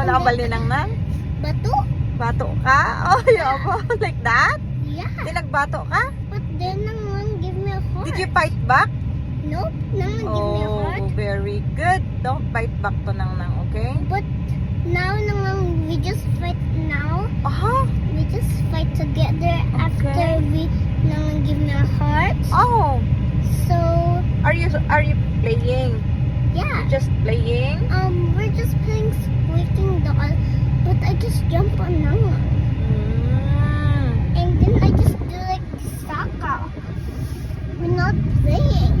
Nakabal ni nang nang? Bato? Bato ka? Oh, yabo. Like that? Yeah. Di nagbato ka? But then Nang give me a heart. Did you fight back? Nope. Nang give me a heart. Oh, very good. Don't fight back to nang nang, okay? But now Nang we just fight now. Oh, We just fight together after we Nang give me a heart. oh. So Are you playing? yeah. Just playing? We're just playing squeaking doll. But I just jump on Nang. Mm. And then I just do like soccer. We're not playing.